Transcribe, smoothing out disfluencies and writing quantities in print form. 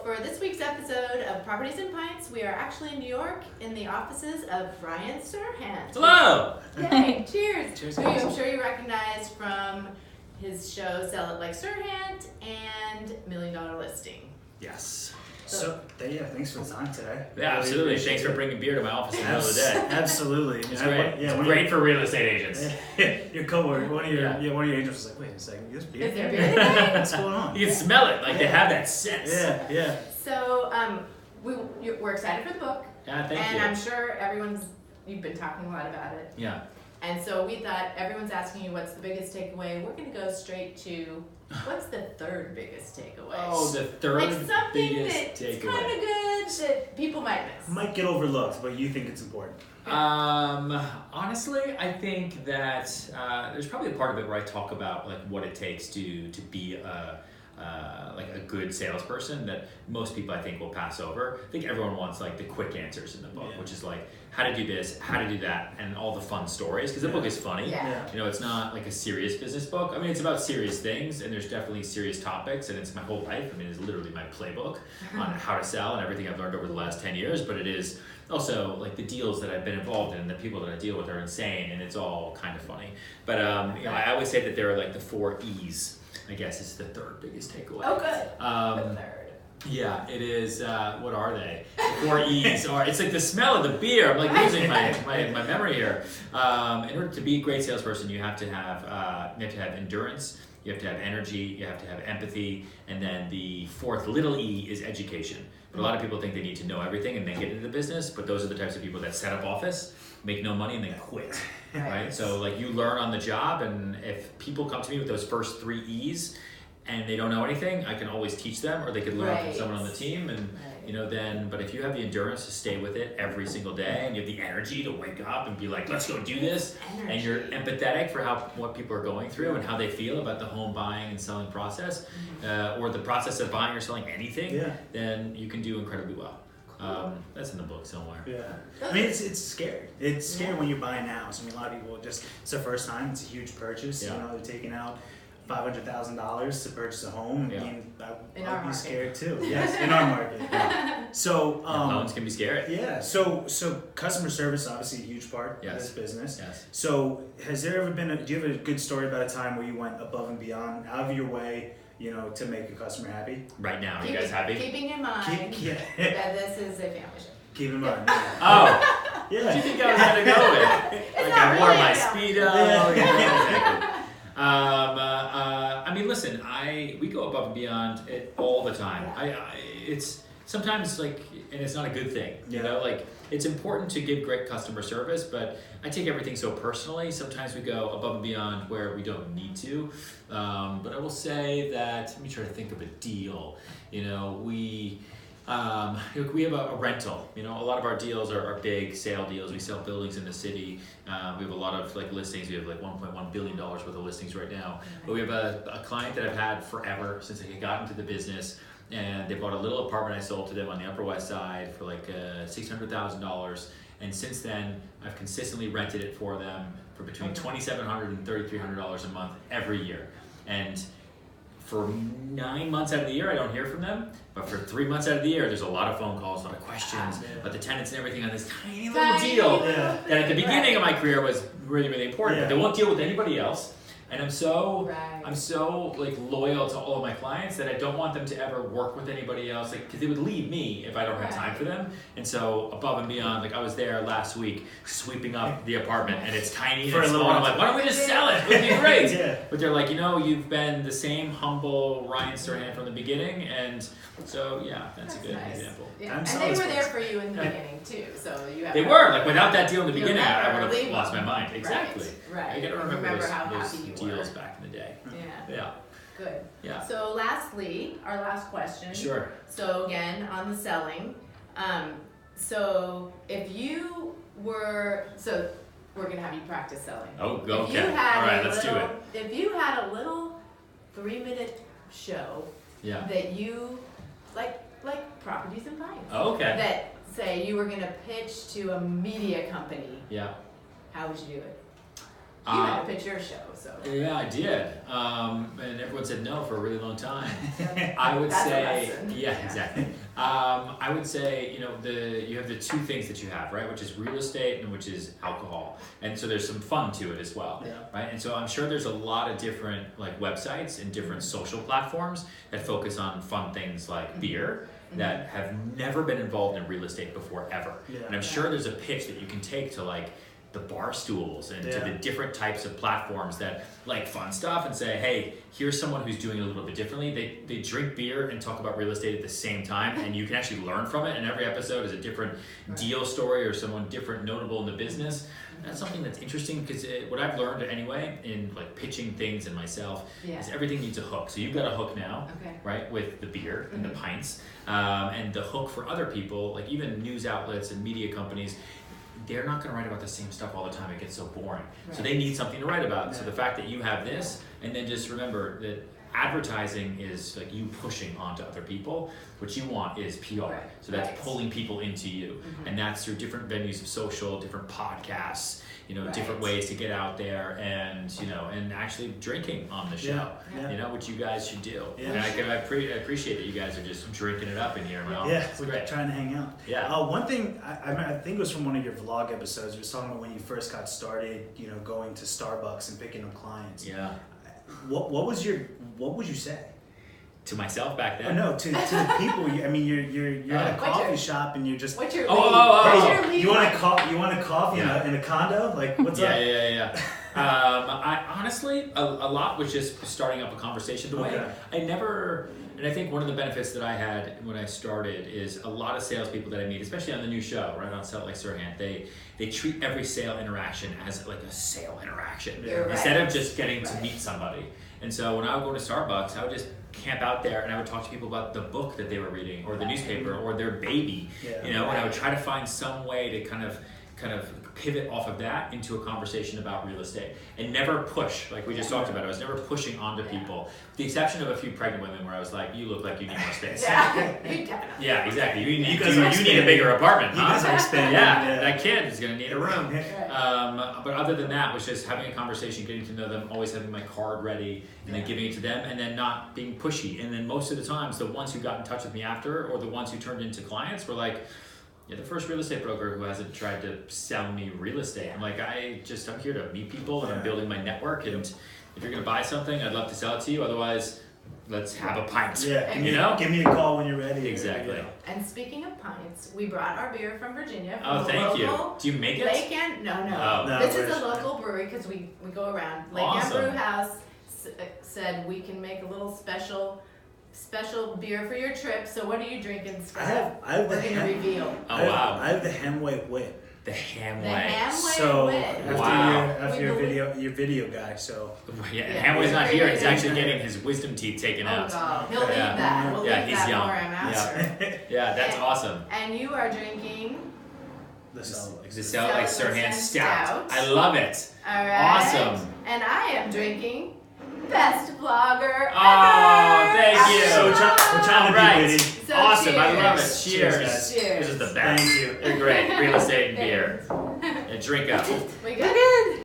For this week's episode of Properties Pints, we are actually in New York in the offices of Ryan Serhant. Hello! Yay, cheers! Cheers, Who guys. I'm sure you recognize from his show Sell It Like Serhant and $1 Million Listing. Yes. So, yeah, thanks for the time today. Yeah, absolutely. Thanks for bringing beer to my office in the middle of the day. Absolutely. It's great. Yeah, It's great for real estate agents. Your coworker, one of your agents was like, "Wait a second, this beer? Is there beer today?" What's going on?" You can smell it. Like, they have that sense. Yeah. So, we're excited for the book. Yeah, thank and you. I'm sure you've been talking a lot about it. Yeah. And so we thought everyone's asking you what's the biggest takeaway. We're going to go straight to what's the third biggest takeaway? Oh, the third like something biggest that's takeaway. kind of good that people might miss. Might get overlooked, but you think it's important. Honestly, I think that there's probably a part of it where I talk about like what it takes to be like a good salesperson that most people I think will pass over. I think everyone wants like the quick answers in the book, which is like how to do this, how to do that, and all the fun stories because the book is funny. Yeah. You know, it's not like a serious business book. I mean, it's about serious things and there's definitely serious topics and it's my whole life. I mean, it's literally my playbook on how to sell and everything I've learned over the last 10 years, but it is also like the deals that I've been involved in and the people that I deal with are insane and it's all kind of funny. But you know, I always say that there are like the 4 E's. I guess it's the third biggest takeaway. Oh, good. The third. Yeah, it is. What are they? The 4 E's are. It's like the smell of the beer. I'm like losing my memory here. In order to be a great salesperson, you have to have endurance. You have to have energy. You have to have empathy. And then the 4th little E is education. But a lot of people think they need to know everything and then get into the business. But those are the types of people that set up office, make no money, and then quit. Right? So like you learn on the job, and if people come to me with those first 3 E's and they don't know anything, I can always teach them, or they could learn from someone on the team. And you know, then, but if you have the endurance to stay with it every single day, and you have the energy to wake up and be like, let's go do this, and you're empathetic for what people are going through and how they feel about the home buying and selling process, or the process of buying or selling anything, then you can do incredibly well. That's in the book somewhere. Yeah. I mean, it's scary. It's scary when you're buying a house. I mean, a lot of people it's their first time. It's a huge purchase. Yeah. You know, they're taking out $500,000 to purchase a home. In I mean, our I'd be market. scared too. Yes, in our market. So loans can be scary. Yeah. So customer service obviously a huge part of this business. Yes. So has there ever been do you have a good story about a time where you went above and beyond, out of your way, you know, to make a customer happy? Right now, are you guys happy? Keeping in mind that this is a family show. Keep in mind. Oh, Yeah. what do you think I was gonna go with? Like I wore my Speedo. Yeah. I mean, listen, we go above and beyond it all the time. It's sometimes like, and it's not a good thing, you know, like it's important to give great customer service, but I take everything so personally. Sometimes we go above and beyond where we don't need to. But I will say that, let me try to think of a deal. You know, we have a rental. You know, a lot of our deals are big sale deals. We sell buildings in the city. We have a lot of like listings. We have like $1.1 billion worth of listings right now. But we have a client that I've had forever since I got into the business, and they bought a little apartment I sold to them on the Upper West Side for like $600,000. And since then, I've consistently rented it for them for between $2,700 and $3,300 a month every year. And for 9 months out of the year, I don't hear from them. But for 3 months out of the year, there's a lot of phone calls, a lot of questions about the tenants and everything on this tiny little deal that at the beginning of my career was really, really important. But they won't deal with anybody else. And I'm so like loyal to all of my clients that I don't want them to ever work with anybody else, like because they would leave me if I don't have time for them. And so above and beyond, like I was there last week sweeping up the apartment, and it's tiny and it's small. I'm like, why don't we just sell it? It would be great. But they're like, you know, you've been the same humble Ryan Serhant from the beginning, and so yeah, that's a good example. Yeah. And they were there for you in the beginning too, so you have. They were like without that deal in the beginning, I would have lost my mind. Exactly. Right. I gotta remember how those happy you deals were back in the day. Yeah. Good. Yeah. So lastly, our last question. Sure. So again, on the selling, so if you were, so we're gonna have you practice selling. Oh, okay. All right, let's do it. If you had a little 3-minute show that you, like Properties Pints. Oh, okay. That say you were gonna pitch to a media company. Yeah. How would you do it? You had to pitch your show, so. Yeah, I did. And everyone said no for a really long time. I would That's a say, lesson. yeah, exactly. I would say, you have the two things that you have, right? Which is real estate and which is alcohol. And so there's some fun to it as well, right? And so I'm sure there's a lot of different like websites and different social platforms that focus on fun things like beer that have never been involved in real estate before ever. And I'm sure there's a pitch that you can take to like the bar stools and to the different types of platforms that like fun stuff and say, hey, here's someone who's doing it a little bit differently. They drink beer and talk about real estate at the same time, and you can actually learn from it, and every episode is a different deal story or someone different notable in the business. That's something that's interesting because what I've learned anyway in like pitching things and myself is everything needs a hook. So you've got a hook now, right, with the beer and the pints, and the hook for other people, like even news outlets and media companies, they're not going to write about the same stuff all the time. It gets so boring. So they need something to write about. So the fact that you have this, and then just remember that advertising is like you pushing onto other people. What you want is PR. So that's pulling people into you. And that's through different venues of social, different podcasts, different ways to get out there and, and actually drinking on the show, which you guys should do. And I appreciate that you guys are just drinking it up in here. We're trying to hang out. One thing, I think it was from one of your vlog episodes, you were talking about when you first got started, going to Starbucks and picking up clients. What would you say? To myself back then? No, to the people. You're at a coffee shop and you're just. What's your lead? You want a coffee in a condo? Like, what's up? I honestly, a lot was just starting up a conversation. The way I never, and I think one of the benefits that I had when I started is a lot of salespeople that I meet, especially on the new show, right, on Untitled Serhant, they treat every sale interaction as like a sale interaction instead of just getting to meet somebody. And so when I would go to Starbucks, I would just camp out there and I would talk to people about the book that they were reading or the newspaper or their baby, and I would try to find some way to kind of pivot off of that into a conversation about real estate and never push, like we just talked about. I was never pushing onto people, with the exception of a few pregnant women where I was like, you look like you need more space. Yeah, exactly. You need a bigger apartment. You guys are expanding. That kid is going to need a room. But other than that, was just having a conversation, getting to know them, always having my card ready, and then giving it to them, and then not being pushy. And then most of the times, the ones who got in touch with me after, or the ones who turned into clients, were like, the first real estate broker who hasn't tried to sell me real estate. I'm like, I'm here to meet people and I'm building my network. And if you're going to buy something, I'd love to sell it to you. Otherwise, let's have a pint. Give me a call when you're ready. Exactly. And speaking of pints, we brought our beer from Virginia. Thank you. Do you make it? Lake Ann? No. This is a local brewery because we go around. Lake Ann Brew House said we can make a little special beer for your trip. So what are you drinking, Scott? We're going to reveal. I have the Hamway Wit. The Hamway. The Hamway so Wit. After your video guy, so Hamway's not here. He's actually getting his wisdom teeth taken out. God. He'll leave that. We'll leave he's that young. for him after. That's awesome. And you are drinking the Untitled Serhant Stout. I love it. All right. Awesome. And I am drinking Best Vlogger thank you. So we're trying to be witty. So awesome. Cheers. I love it. Cheers, guys. Cheers. This is the best. Thank you. They're great. Real estate and beer. And drink up. We good?